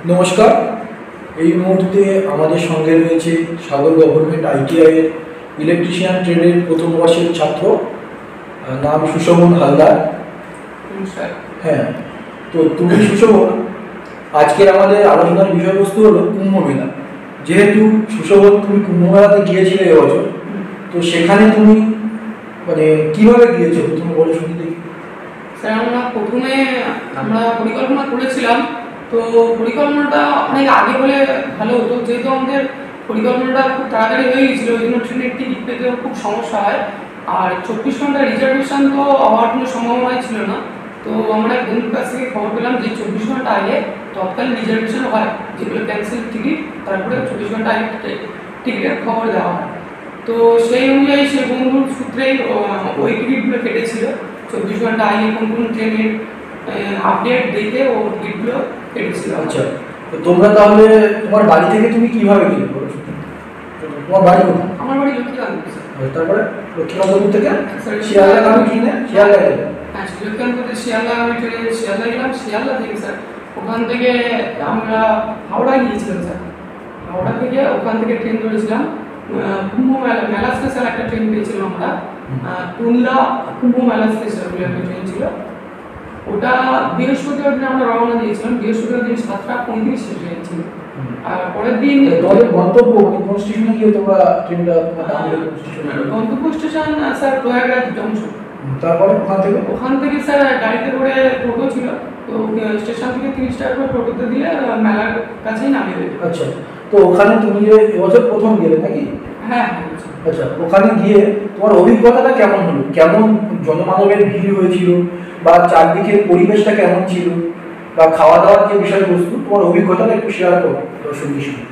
নমস্কার। এই মুহূর্তে আমাদের সঙ্গে রয়েছে সাগর গভর্নমেন্ট ITI এর ইলেকট্রিশিয়ান ট্রেডের প্রথম বর্ষের ছাত্র, নাম সুশোভন হালদার। নমস্কার। হ্যাঁ, তো তুমি সুশোভন, আজকের আমাদের আলোচনার বিষয়বস্তু হলো কুম্ভ মেলা। যেহেতু সুশোভন তুমি কুম্ভ মেলাতে গিয়েছিলে এবছর, তো সেখানে তুমি মানে কিভাবে গিয়েছো প্রথমে বলে শুনি দেখি। স্যার, আমরা পরিকল্পনা করেছিলাম, তো পরিকল্পনাটা অনেক আগে হলে ভালো হতো। যেহেতু আমাদের পরিকল্পনাটা খুব তাড়াতাড়ি হয়ে গেছিলো, ওই জন্য ট্রেনের টিকিট পেতেও খুব সমস্যা হয়। আর 24 ঘন্টা রিজার্ভেশন তো হওয়ার কোনো সম্ভাবনাই ছিল না। তো আমরা বন্ধুর কাছ থেকে খবর পেলাম যে 24 ঘন্টা আগে তৎকালীন রিজার্ভেশন হয়, যেগুলো ক্যান্সেল টিকিট, তারপরে 24 ঘন্টা আগে টিকিটের খবর দেওয়া হয়। তো সেই অনুযায়ী সে বন্ধুর সূত্রেই ওই টিকিটগুলো কেটেছিল। 24 ঘন্টা আগে কোন কোন ট্রেনের আপডেট দেখে ও টিকিটগুলো কেটেছিল। আচ্ছা, তো তোমরা তাহলে তোমার বাড়ি থেকে তুমি কিভাবে গেলে বলো? তোমার বাড়ি কোথায়? আমার বাড়ি লক্ষ্মীকান্তপুর। তারপরে লক্ষ্মীকান্তপুর থেকে শিয়ালদা গামী ট্রেনে শিয়ালদা গেলে? হ্যাঁ, লক্ষ্মীকান্তপুর থেকে শিয়ালদা গামী ট্রেনে শিয়ালদা গেলাম। শিয়ালদা থেকে স্যার ওখান থেকে আমরা হাওড়া গিয়েছিলাম স্যার। হাওড়া থেকে ওখান থেকে ট্রেন ধরেছিলাম কুম্ভ মেলা স্টেশন একটা ট্রেন পেয়েছিলাম আমরা। টুনলা কুম্ভ মেলা স্টেশন বলে একটা ট্রেন ছিল। ওটা বৃহস্পতিবার দিন আমরা রওনা দিয়েছিলাম। বৃহস্পতিবার দিন 7:35 ট্রেন ছিল। আর পরের দিন তোমাদের গন্তব্য কোন স্টেশনে গিয়ে তোমরা ট্রেনটা গন্তব্য স্টেশন স্যার প্রয়াগরাজ জংশন। তারপরে ওখান থেকে স্যার গাড়িতে করে টোটো ছিল, তো স্টেশন থেকে 30 টাকা করে টোটোতে দিয়ে মেলার কাছেই নামিয়ে দেবে। আচ্ছা, তো ওখানে তুমি যে এবছর প্রথম গেলে নাকি? হ্যাঁ। আচ্ছা, ওখানে গিয়ে তোমার অভিজ্ঞতাটা কেমন হলো? কেমন জনমানবের ভিড় হয়েছিল, বা চারদিকের পরিবেশটা কেমন ছিল, বা খাওয়া দাওয়ার যে বিষয়বস্তু, তোমার অভিজ্ঞতাটা একটু শেয়ার করো দর্শকদের সঙ্গে।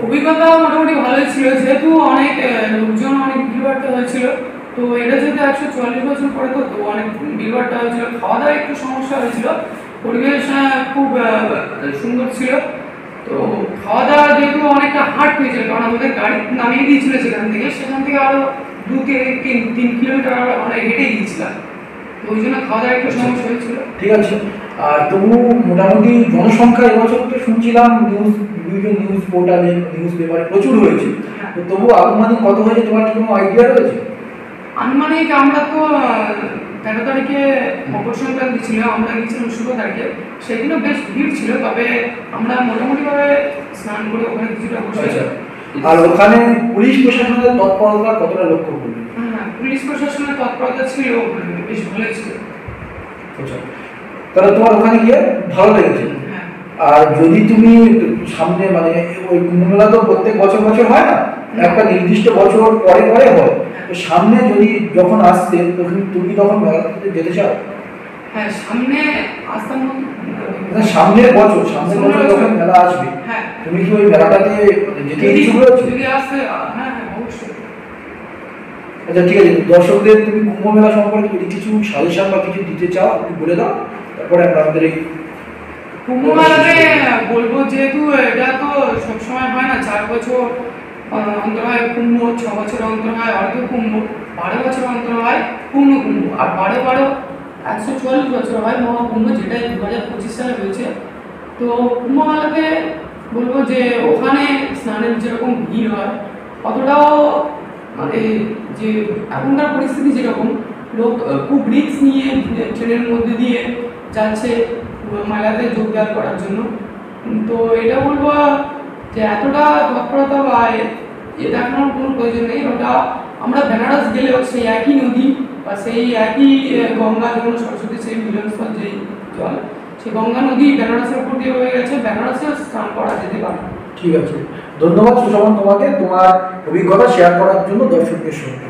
অভিজ্ঞতা মোটামুটি ভালোই ছিল, যেহেতু অনেক লোকজন, অনেক ভিড়ভাড়টা হয়েছিল। তো এটা যেহেতু 144 বছর পরে তো অনেক ভিড়ভাড়টা হয়েছিল। খাওয়া দাওয়া একটু সমস্যা হয়েছিল। পরিবেশ খুব সুন্দর ছিল। তো খাওয়া দাওয়া যেহেতু অনেকটা হার্ড হয়েছিল, কারণ আমাদের গাড়ি নামিয়ে দিয়েছিল সেখান থেকে আরো 2-3 কিলোমিটার আমরা হেঁটে গিয়েছিলাম। ওই জন্য খাওয়া দাওয়া একটু সমস্যা হয়েছিল। ঠিক আছে। আর তবু মোটামুটি জনসংখ্যা এবছর তো শুনছিলাম নিউজ পোর্টালে, নিউজ পেপারে প্রচুর হয়েছে। তো তবু আনুমানিক কত হয়েছে, তোমার কি কোনো আইডিয়া রয়েছে? আনুমানিক আমরা তো 13 তারিখে মকর সংক্রান্তি ছিল, আমরা গিয়েছিলাম 16 তারিখে। সেদিনও বেশ ভিড় ছিল, তবে আমরা মোটামুটিভাবে স্নান করে ওখানে কিছুটা বসে। আর ওখানে পুলিশ প্রশাসনের তৎপরতা কতটা লক্ষ্য করবে? হ্যাঁ, পুলিশ প্রশাসনের তৎপরতা ছিল, বেশ ভালোই ছিল। আচ্ছা, তাহলে তোমার ওখানে গিয়ে ভালো লেগেছে। আর যদি তুমি সামনে মানে ওই কুম্ভ মেলা তো প্রত্যেক বছর হয় না, একটা নির্দিষ্ট বছর পরে হয়। তো সামনে যদি যখন আসতে তুমি তখন মেলাতে যেতে চাও? হ্যাঁ, সামনে আসতাম। সামনের বছর যখন মেলা আসবে, তুমি কি ওই মেলাটাতে যেতে ইচ্ছুক রয়েছো? যদি আসতে, হ্যাঁ অবশ্যই। আচ্ছা, ঠিক আছে। দর্শকদের তুমি কুম্ভ মেলা সম্পর্কে যদি কিছু সাজেশন বা কিছু দিতে চাও একটু বলে দাও, তারপরে আমাদের এই কুম্ভ মেলাতে বলবো, যেহেতু এটা তো সবসময় হয় না, 4 বছর অন্তর হয় কুম্ভ, 6 বছর অন্তর হয় অর্ধ কুম্ভ, 12 বছর অন্তর হয় পূর্ণ কুম্ভ, আর 144 বছর হয় মহাকুম্ভ, যেটা 2025 সালে হয়েছে। তো কুম্ভ মেলাতে বলবো যে ওখানে স্নানের যেরকম ভিড় হয়, অতটাও মানে যে এখনকার পরিস্থিতি যেরকম, লোক খুব রিস্ক নিয়ে ট্রেনের মধ্যে দিয়ে যাচ্ছে মেলাতে যোগদান করার জন্য। তো এটা বলবো যে এতটা তৎপরতা বা এ দেখানোর কোনো প্রয়োজন নেই। ওটা আমরা বেনারস গেলেও সেই একই নদী বা সেই একই গঙ্গা, যমুনা সরস্বতী, সেই মিলনস্থল যেই জল, সেই গঙ্গা নদী বেনারসের উপর দিয়ে হয়ে গেছে, বেনারসেও স্নান করা যেতে পারে। ঠিক আছে, ধন্যবাদ সুশোভন তোমাকে তোমার অভিজ্ঞতা শেয়ার করার জন্য দর্শকদের সঙ্গে।